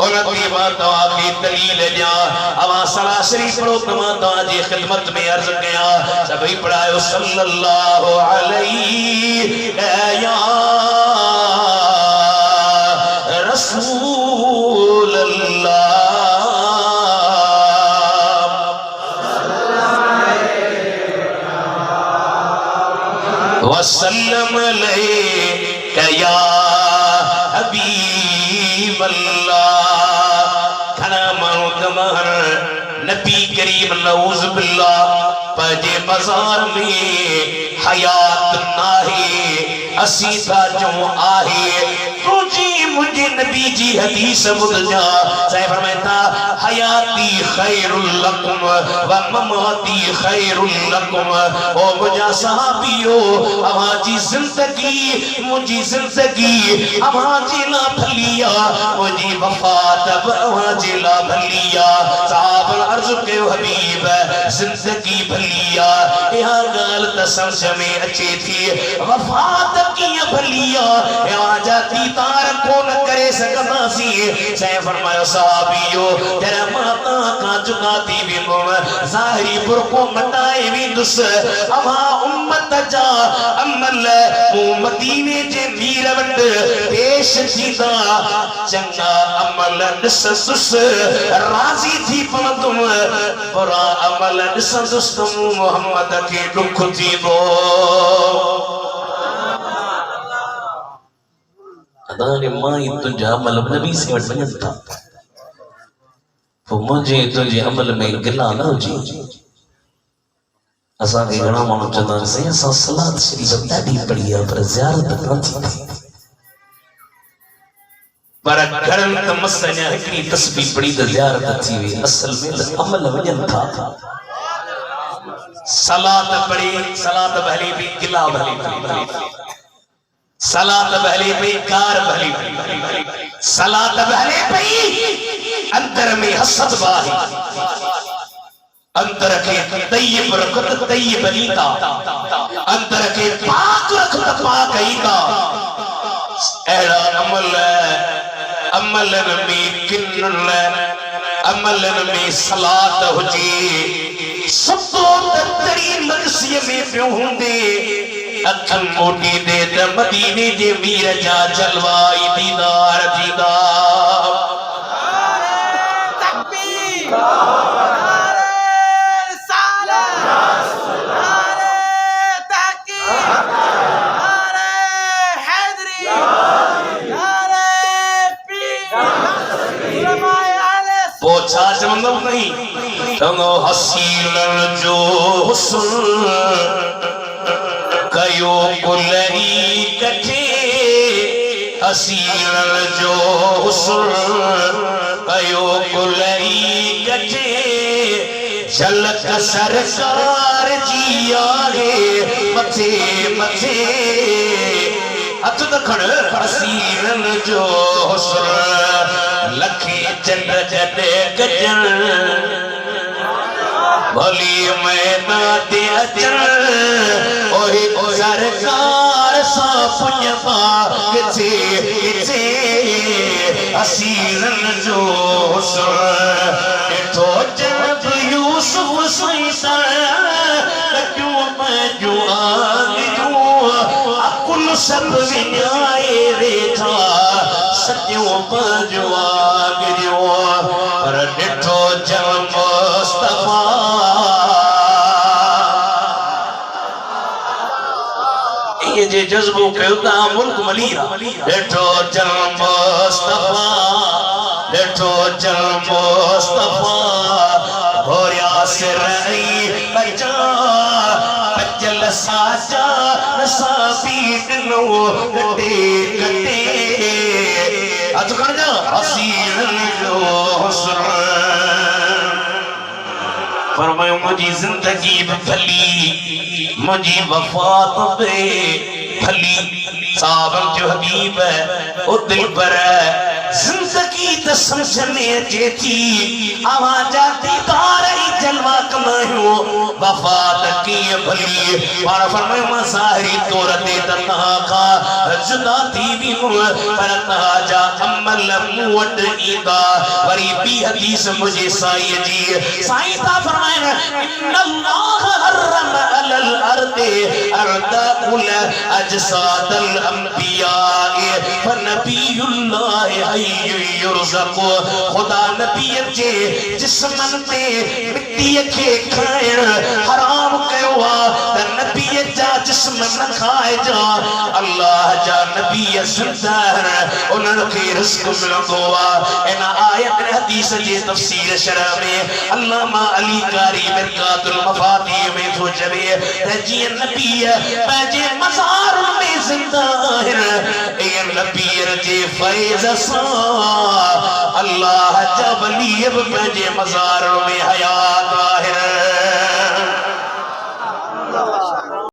उनकी बात की दलील जा अवा सरासरी पढ़ो तमा जी खिदमत में अर्ज किया सभी पढ़ायो सल्लल्लाहु अलैहि या रसूल अल्लाह वसल्लम अलैका या हबीब अल्लाह खना मौतमहर नबी करीम नऊज़ बिल्लाह पजे बाजार में हयात नाहे असीदा जो आहे तुझी मुझे नबी जी हदीस मुदजा साहिब फरमाता हयाती खैरुल लकुम व ममाती खैरुल लकुम ओ मुझा सहाबियो हमारी जिंदगी मुझी जिंदगी हमारी ला भलिया मुझी वफात अब हमारी ला भलिया साहब अर्ज के हबीब जिंदगी भलिया यह गाल त समझ में अच्छी थी वफात की भलिया यहाँ जाती तार को न करे सकता सी सह फरमायो सहाबियो तेरा माता का चुकाती भी मुम ज़ाहिरी बुरको मटाए भी दुस अमा उम्मत जा अमल मदीने जे मीर वट पेश थीदा चंगा अमल दिस दुस राजी थी पवंदुम बुरा अमल दिस दुस तुम मोहम्मद के दुख थी दो अदाने माई तुझा अमल नबी से वटन था तो मुझे तुझे अमल में गिला न हुजी असा के घणा माण्हू चवंदा से असा सलात शरीफ ॾाढी पढ़ी आहे पर ज़ियारत न थी पर घरन त मसने हिकड़ी तस्बीह पढ़ी त ज़ियारत थी वे असल में अमल वजन था सलात पढ़ी सलात भली भी गिला भली सलात बहले पे कार भली सलात बहले पे अंतर में हसद बाही अंतर के तय्यब रखत तय्यब लीता अंतर के पाक रखत पाक ईता एड़ा अमल में किन्नल अमल में सलात हुजी सब तो तरीन मकसी में पियो हुंदे अखन मोटी दे त मदीने जे मीर जा जलवाई दीदार दीदा तकबीर नारे रिसालत नारे तहकीक नारे हैदरी नारे पीर उलमाए आले पोछा चवंदो नहीं चवंदो हसीन जो हुस्न कयो कुलई कठे हसीन जो हुस्न कयो कुलई कठे झलक सरकार जी आहे मथे मथे हथ दखण हसीन जो हुस्न लखे चंद्र जडे गजन भली मैना दे अचन ओही सरकार सा पुण्यपा किथे किथे हसीन जो तो जब यूसुफ सैसा क्यों मैं जो आगियो अकुल सब विन्याए रेठा सत्यों पर जो आगियो पर डिठो जब मुस्तफा ये जे जज्बो कयोता मुल्क मलीरा बैठो चल मुस्तफा बैठो चल मुस्तफा भोरिया से रही बचा बचल साजा नसाबीट नो कटे कटे आज कर जा हसीन जो हुस्न फरमायो मुझी जिंदगी भली मुझी वफात पे भली साहब जो हबीब है ओ दिल पर है जिंदगी ज़िंदगी त समझने जेती आवाजा दीदार ही जलवा कमायो वफात की भली पर फरमायो मसाहरी तौर ते तन्हा का जुदा थी भी पर ताजा अमल मुवट ईदा वरी बी हदीस मुझे साईं जी साईं ता फरमाए इन्नल्लाह हर्रम अलल अर्दे अर्दउल अजसादल अंबिया फनबियुल्लाह हय्यु युरज़क़ खुदा नबी जे जिस्मन ते मिट्टी के खाइण हराम कयो त नबी जा जिस्म न खाए जा अल्लाह जा नबी जिंदा उन्हनि खे रिज़्क़ मिलंदो आहे इन आयत हदीस जे तफसीर शरह में अल्लामा अली कारी मिरकातुल मफातीह में थो चवे त जीअं नबी पंहिंजे मज़ार में जिंदा आहिनि इन नबी जे फैज़ सां अल्लाह जा वली बि पंहिंजे मज़ार में हयात आहिनि